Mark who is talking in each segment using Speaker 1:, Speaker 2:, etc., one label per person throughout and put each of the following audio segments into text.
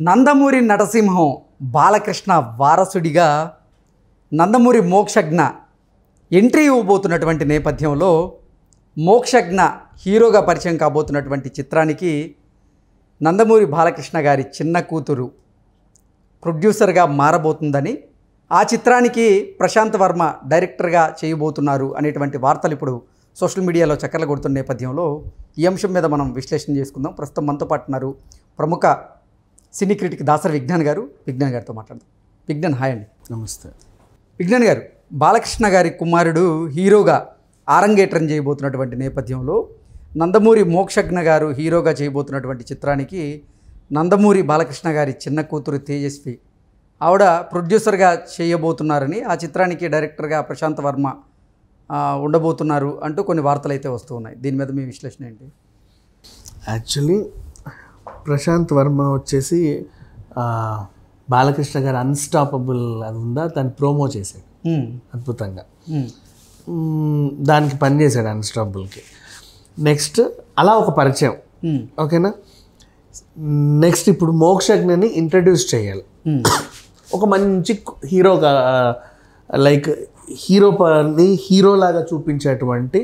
Speaker 1: నందమూరి నటసింహం బాలకృష్ణ వారసుడిగా నందమూరి మోక్షజ్ఞ ఎంట్రీ ఇవ్వబోతున్నటువంటి నేపథ్యంలో మోక్షజ్ఞ హీరోగా పరిచయం కాబోతున్నటువంటి చిత్రానికి నందమూరి బాలకృష్ణ గారి చిన్న కూతురు ప్రొడ్యూసర్గా మారబోతుందని, ఆ చిత్రానికి ప్రశాంత్ వర్మ డైరెక్టర్గా చేయబోతున్నారు అనేటువంటి వార్తలు ఇప్పుడు సోషల్ మీడియాలో చక్కర్లు కొడుతున్న నేపథ్యంలో ఈ అంశం మీద మనం విశ్లేషణ చేసుకుందాం. ప్రస్తుతం మనతో పాటు ఉన్నారు ప్రముఖ సినీ క్రిటిక్ దాసరి విజ్ఞాన్ గారు. విజ్ఞాన్ గారితో మాట్లాడదాం. విజ్ఞాన్, హాయ్ అండి.
Speaker 2: నమస్తే.
Speaker 1: విజ్ఞాన్ గారు, బాలకృష్ణ గారి కుమారుడు హీరోగా ఆరంగేట్రం చేయబోతున్నటువంటి నేపథ్యంలో నందమూరి మోక్షజ్ఞ గారు హీరోగా చేయబోతున్నటువంటి చిత్రానికి నందమూరి బాలకృష్ణ గారి చిన్న కూతురు తేజస్వి ఆవిడ ప్రొడ్యూసర్గా చేయబోతున్నారని, ఆ చిత్రానికి డైరెక్టర్గా ప్రశాంత్ వర్మ ఉండబోతున్నారు అంటూ కొన్ని వార్తలు అయితే వస్తూ ఉన్నాయి. దీని మీద మీ విశ్లేషణ ఏంటి?
Speaker 2: యాక్చువల్లీ ప్రశాంత్ వర్మ వచ్చేసి బాలకృష్ణ గారు అన్స్టాపబుల్ అది ఉందా దాన్ని ప్రోమో చేశాడు అద్భుతంగా. దానికి పనిచేశాడు అన్స్టాపబుల్కి. నెక్స్ట్ అలా ఒక పరిచయం, ఓకేనా. నెక్స్ట్ ఇప్పుడు మోక్షజ్ఞని ఇంట్రడ్యూస్ చేయాలి. ఒక మంచి హీరోగా, లైక్ హీరోలాగా చూపించేటువంటి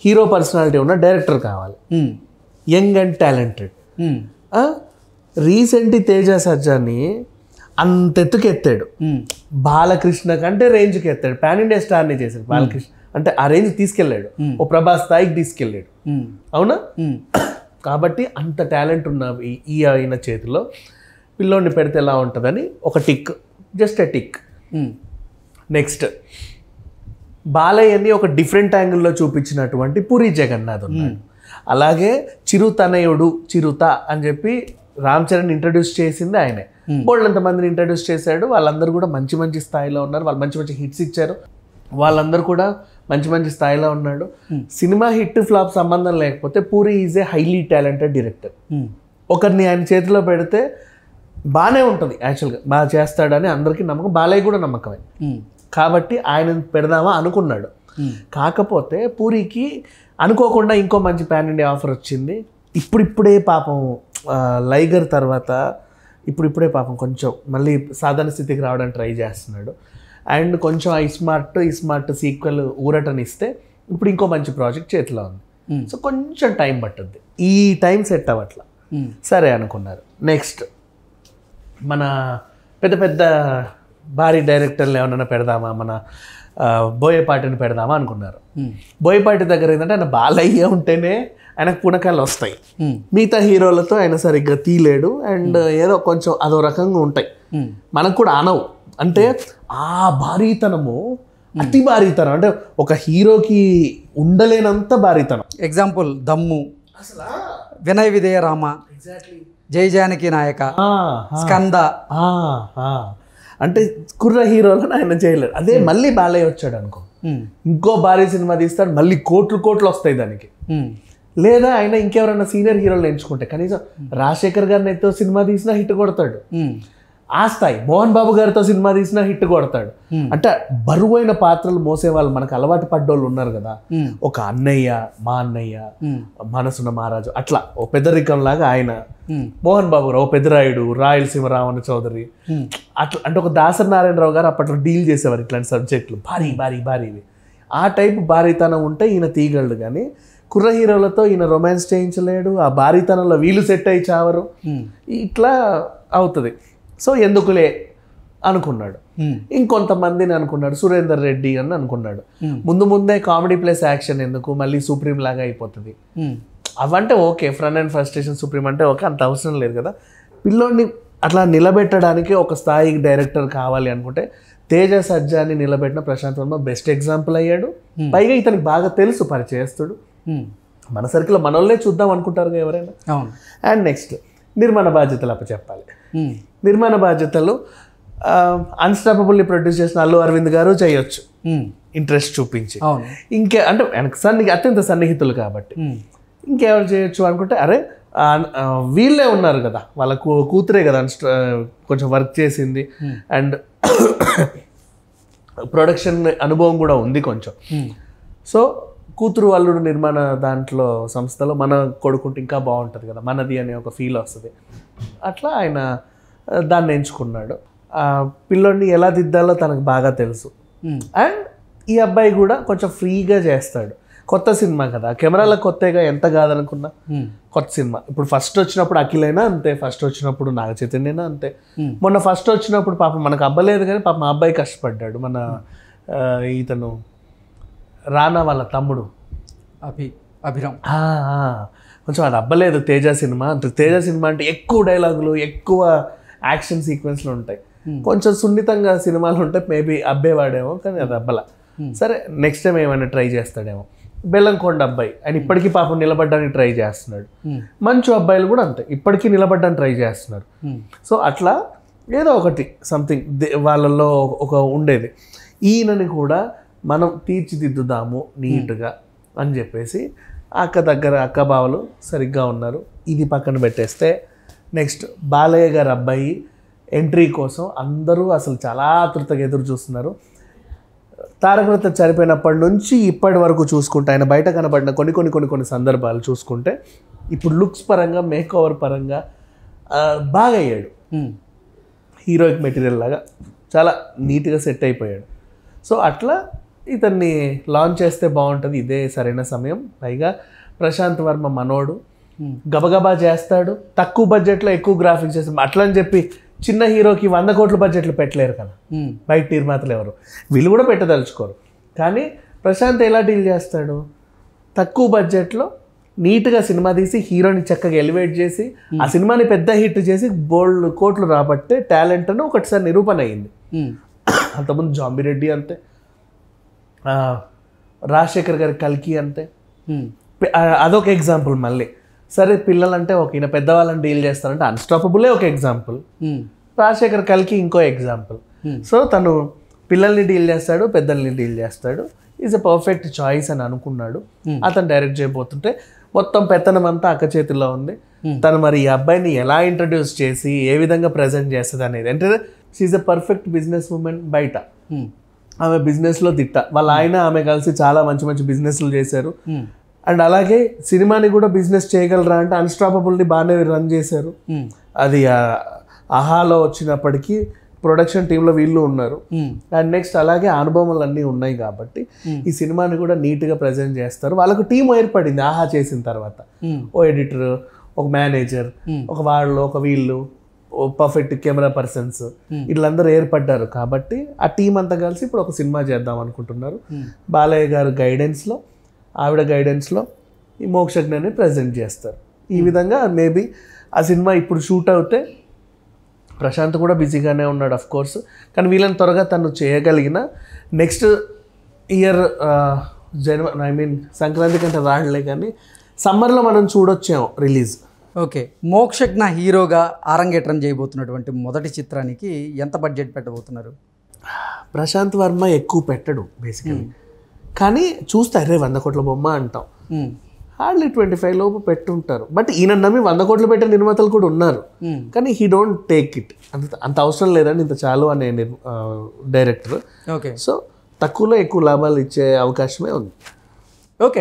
Speaker 2: హీరో పర్సనాలిటీ ఉన్న డైరెక్టర్ కావాలి, young and talented. Recent Teja సజ్జాని అంత ఎత్తుకు ఎత్తాడు, బాలకృష్ణ కంటే రేంజ్కి ఎత్తాడు, పాన్ ఇండియా స్టార్ని చేశాడు. బాలకృష్ణ అంటే ఆ రేంజ్ తీసుకెళ్ళాడు, ఓ ప్రభాస్ స్థాయికి తీసుకెళ్ళాడు, అవునా. కాబట్టి అంత టాలెంట్ ఉన్న ఈ ఆయన చేతిలో పిల్లోడిని పెడితే ఎలా ఉంటుందని ఒక tick, just a tick. Next బాలయ్యని ఒక డిఫరెంట్ యాంగిల్లో చూపించినటువంటి పూరి జగన్నాథ్ ఉన్నాడు. అలాగే చిరుతనయుడు చిరుత అని చెప్పి రామ్ చరణ్ ఇంట్రడ్యూస్ చేసింది ఆయనే. బోల్డంత మందిని ఇంట్రడ్యూస్ చేశాడు. వాళ్ళందరూ కూడా మంచి మంచి స్థాయిలో ఉన్నారు. వాళ్ళు మంచి మంచి హిట్స్ ఇచ్చారు. వాళ్ళందరూ కూడా మంచి మంచి స్థాయిలో ఉన్నాడు. సినిమా హిట్ ఫ్లాప్ సంబంధం లేకపోతే puri is a highly talented director. ఒకరిని ఆయన చేతిలో పెడితే బాగానే ఉంటుంది, యాక్చువల్గా బాగా చేస్తాడని అందరికీ నమ్మకం, బాలయ్య కూడా నమ్మకమే. కాబట్టి ఆయన పెడదామా అనుకున్నాడు. కాకపోతే పూరికి అనుకోకుండా ఇంకో మంచి పాన్ ఇండియా ఆఫర్ వచ్చింది. ఇప్పుడిప్పుడే పాపం లైగర్ తర్వాత ఇప్పుడిప్పుడే పాపం కొంచెం మళ్ళీ సాధారణ స్థితికి రావడానికి ట్రై చేస్తున్నాడు. అండ్ కొంచెం ఈ స్మార్ట్ సీక్వెల్ ఊరటనిస్తే ఇప్పుడు ఇంకో మంచి ప్రాజెక్ట్ చేతిలో ఉంది. సో కొంచెం టైం పట్టుద్ది, ఈ టైం సెట్ అవ్వట్లా. సరే అనుకున్నారు. నెక్స్ట్ మన పెద్ద పెద్ద భారీ డైరెక్టర్లు ఏమన్నా పెడదామా, మన బోయపాటిని పెడదామా అనుకున్నారు. బోయపాటి దగ్గర ఏంటంటే ఆయన బాలయ్య ఉంటేనే ఆయనకు పుణకాలు వస్తాయి, మిగతా హీరోలతో ఆయన సరిగ్గా తీలేడు. అండ్ ఏదో కొంచెం అదో రకంగా ఉంటాయి, మనకు కూడా అనవు. అంటే ఆ భారీతనము అతి భారీతనం, అంటే ఒక హీరోకి ఉండలేనంత భారీతనం.
Speaker 1: ఎగ్జాంపుల్ దమ్ము, వినయ విధేయ రామ, జై జానకి నాయక, స్కంద.
Speaker 2: అంటే కుర్ర హీరోలను ఆయన చేయలేరు. అదే మళ్ళీ బాలయ్య వచ్చాడు అనుకో, ఇంకో భారీ సినిమా తీస్తాడు, మళ్ళీ కోట్లు వస్తాయి దానికి. లేదా ఆయన ఇంకెవరైనా సీనియర్ హీరోలు ఎంచుకుంటే కనీసం రాజశేఖర్ గారిని ఎత్తో సినిమా తీసినా హిట్ కొడతాడు. ఆ స్థాయి మోహన్ బాబు గారితో సినిమా తీసినా హిట్ కొడతాడు. అంటే బరువైన పాత్రలు మోసే వాళ్ళు మనకు అలవాటు పడ్డోళ్ళు ఉన్నారు కదా. ఒక అన్నయ్య, మా అన్నయ్య, మనసున్న మహారాజు, అట్లా ఓ పెద్దరికం లాగా ఆయన. మోహన్ బాబు గారు ఓ పెద్దరాయుడు, రాయలసీమ రావణ చౌదరి, అట్లా. అంటే ఒక దాసరి నారాయణరావు గారు అప్పట్లో డీల్ చేసేవారు ఇట్లాంటి సబ్జెక్టులు, భారీవి. ఆ టైపు భారీతనం ఉంటే ఈయన తీయగలడు. కానీ కుర్ర హీరోలతో ఈయన రొమాన్స్ చేయించలేడు. ఆ భారీతనంలో వీళ్ళు సెట్ అయ్యి చావరు, ఇట్లా అవుతుంది. సో ఎందుకులే అనుకున్నాడు. ఇంకొంతమందిని అనుకున్నాడు, సురేందర్ రెడ్డి అని అనుకున్నాడు. ముందే కామెడీ ప్లస్ యాక్షన్ ఎందుకు, మళ్ళీ సుప్రీం లాగా అయిపోతుంది. అవంటే okay, front and frustration Supreme అంటే ఓకే, అంత అవసరం లేదు కదా. పిల్లోడిని అట్లా నిలబెట్టడానికి ఒక స్థాయికి డైరెక్టర్ కావాలి అనుకుంటే తేజ సజ్జాని నిలబెట్టిన ప్రశాంత్ వర్మ బెస్ట్ ఎగ్జాంపుల్ అయ్యాడు. పైగా ఇతనికి బాగా తెలుసు పరిచయస్తుడు. మన సర్కిల్లో మనోళ్ళే చూద్దాం అనుకుంటారు ఎవరైనా. అండ్ నెక్స్ట్ నిర్మాణ బాధ్యతలు అప్పచెప్పాలి. నిర్మాణ బాధ్యతలు అన్స్టాపబుల్ని ప్రొడ్యూస్ చేసిన అల్లు అరవింద్ గారు చేయొచ్చు, ఇంట్రెస్ట్ చూపించి. అంటే ఆయనకు అత్యంత సన్నిహితులు కాబట్టి ఇంకెవరు చేయొచ్చు అనుకుంటే, అరే వీళ్ళే ఉన్నారు కదా, వాళ్ళ కూతురే కదా కొంచెం వర్క్ చేసింది, అండ్ ప్రొడక్షన్ అనుభవం కూడా ఉంది కొంచెం. సో కూతురు అల్లుడు నిర్మాణ దాంట్లో సంస్థలో మన కొడుకుంటే ఇంకా బాగుంటుంది కదా, మనది అనే ఒక ఫీల్ వస్తుంది. అట్లా ఆయన దాన్ని ఎంచుకున్నాడు. ఆ పిల్లోడిని ఎలా దిద్దాలో తనకు బాగా తెలుసు. అండ్ ఈ అబ్బాయి కూడా కొంచెం ఫ్రీగా చేస్తాడు. కొత్త సినిమా కదా, కెమెరాలో కొత్తగా ఎంత కాదనుకున్నా కొత్త సినిమా. ఇప్పుడు ఫస్ట్ వచ్చినప్పుడు అఖిలైనా అంతే, ఫస్ట్ వచ్చినప్పుడు నాగ చైతన్యనా అంతే. మొన్న ఫస్ట్ వచ్చినప్పుడు పాపం మనకు అబ్బలేదు కానీ పాపం మా అబ్బాయి కష్టపడ్డాడు. మన ఇతను రానా వాళ్ళ తమ్ముడు
Speaker 1: అభిరామ్
Speaker 2: కొంచెం అది అబ్బలేదు తేజ సినిమా. తేజ సినిమా అంటే ఎక్కువ డైలాగులు, ఎక్కువ యాక్షన్ సీక్వెన్స్లు ఉంటాయి. కొంచెం సున్నితంగా సినిమాలు ఉంటాయి, మేబీ అబ్బేవాడేమో, కానీ అది అబ్బల. సరే నెక్స్ట్ టైం ఏమైనా ట్రై చేస్తాడేమో. బెల్లంకొండ అబ్బాయి ఆయన ఇప్పటికీ పాపం నిలబడ్డానికి ట్రై చేస్తున్నాడు. మంచు అబ్బాయిలు కూడా అంతే, ఇప్పటికీ నిలబడ్డానికి ట్రై చేస్తున్నారు. సో అట్లా ఏదో ఒకటి సంథింగ్ వాళ్ళల్లో ఒక ఉండేది. ఈయనని కూడా మనం తీర్చిదిద్దుదాము నీట్గా అని చెప్పేసి అక్క బావలు సరిగ్గా ఉన్నారు. ఇది పక్కన పెట్టేస్తే నెక్స్ట్ బాలయ్య గారి అబ్బాయి ఎంట్రీ కోసం అందరూ అసలు చాలా ఆతృతగా ఎదురు చూస్తున్నారు. తారక రత్న చనిపోయినప్పటి నుంచి ఇప్పటి వరకు చూసుకుంటే ఆయన బయట కనబడిన కొన్ని సందర్భాలు చూసుకుంటే ఇప్పుడు లుక్స్ పరంగా, మేక్ ఓవర్ పరంగా బాగా అయ్యాడు. హీరోయిక్ మెటీరియల్ లాగా చాలా నీట్గా సెట్ అయిపోయాడు. సో అట్లా ఇతన్ని లాంచ్ చేస్తే బాగుంటుంది, ఇదే సరైన సమయం. పైగా ప్రశాంత్ వర్మ మనోడు గబగబా చేస్తాడు, తక్కువ బడ్జెట్లో ఎక్కువ గ్రాఫిక్స్ చేస్తాడు. అట్లా అని చెప్పి చిన్న హీరోకి 100 కోట్ల బడ్జెట్లు పెట్టలేరు కదా బయట నిర్మాతలు ఎవరు, వీళ్ళు కూడా పెట్టదలుచుకోరు. కానీ ప్రశాంత్ ఎలా డీల్ చేస్తాడు, తక్కువ బడ్జెట్లో నీట్గా సినిమా తీసి హీరోని చక్కగా ఎలివేట్ చేసి ఆ సినిమాని పెద్ద హిట్ చేసి బోల్డ్ కోట్లు రాబట్టే టాలెంట్ అని ఒకటిసారి నిరూపణ అయింది. అంతకుముందు జాంబిరెడ్డి అంతే, రాజశేఖర్ గారి కల్కి అంతే. అదొక ఎగ్జాంపుల్. మళ్ళీ సరే పిల్లలంటే ఒక ఈయన పెద్దవాళ్ళని డీల్ చేస్తారంటే అన్స్టాపబులే ఒక ఎగ్జాంపుల్, రాజశేఖర్ కల్కి ఇంకో ఎగ్జాంపుల్. సో తను పిల్లల్ని డీల్ చేస్తాడు, పెద్దల్ని డీల్ చేస్తాడు. ఈజ్ ఎ పర్ఫెక్ట్ చాయిస్ అని అనుకున్నాడు. అతను డైరెక్ట్ చేయబోతుంటే మొత్తం పెత్తనం అంతా అక్క చేతిలో ఉంది. తను మరి ఈ అబ్బాయిని ఎలా ఇంట్రడ్యూస్ చేసి ఏ విధంగా ప్రజెంట్ చేస్తుంది అనేది, అంటే she a perfect business woman. బయట ఆమె బిజినెస్లో దిట్ట, వాళ్ళ ఆయన ఆమె కలిసి చాలా మంచి మంచి బిజినెస్లు చేశారు. అండ్ అలాగే సినిమాని కూడా బిజినెస్ చేయగలరా అంటే అన్స్టాపబుల్ని బాగానే రన్ చేశారు. అది ఆహాలో వచ్చినప్పటికీ ప్రొడక్షన్ టీంలో వీళ్ళు ఉన్నారు. అండ్ నెక్స్ట్ అలాగే అనుభవాలు అన్నీ ఉన్నాయి కాబట్టి ఈ సినిమాని కూడా నీట్గా ప్రజెంట్ చేస్తారు. వాళ్ళకు టీం ఏర్పడింది ఆహా చేసిన తర్వాత. ఓ ఎడిటర్, ఒక మేనేజర్, ఒక వాళ్ళు, ఒక వీళ్ళు, పర్ఫెక్ట్ కెమెరా పర్సన్స్, వీళ్ళందరూ ఏర్పడ్డారు. కాబట్టి ఆ టీం అంతా కలిసి ఇప్పుడు ఒక సినిమా చేద్దాం అనుకుంటున్నారు. బాలయ్య గారు గైడెన్స్లో, ఆవిడ గైడెన్స్లో ఈ మోక్షజ్ఞని ప్రజెంట్ చేస్తారు. ఈ విధంగా మేబీ ఆ సినిమా ఇప్పుడు షూట్ అవుతే, ప్రశాంత్ కూడా బిజీగానే ఉన్నాడు అఫ్ కోర్స్, కానీ వీళ్ళని త్వరగా తను చేయగలిగిన నెక్స్ట్ ఇయర్ సంక్రాంతి కంటే రాడలే కానీ సమ్మర్లో మనం చూడొచ్చాము రిలీజ్.
Speaker 1: ఓకే, మోక్షజ్ఞ హీరోగా అరంగేట్రం చేయబోతున్నటువంటి మొదటి చిత్రానికి ఎంత బడ్జెట్ పెట్టబోతున్నారు?
Speaker 2: ప్రశాంత్ వర్మ ఎక్కువ పెట్టడు బేసికలీ, కానీ చూస్తే అరే 100 కోట్ల బొమ్మ అంటాం, హార్డ్లీ 25 లోపు పెట్టుంటారు. బట్ ఈయన నమ్మి 100 కోట్లు పెట్టే నిర్మాతలు కూడా ఉన్నారు, కానీ హీ డోంట్ టేక్ ఇట్. అంత అవసరం లేదని ఇంత చాలు అనే డైరెక్టర్.
Speaker 1: ఓకే,
Speaker 2: సో తక్కువలో ఎక్కువ లాభాలు ఇచ్చే అవకాశమే ఉంది.
Speaker 1: ఓకే.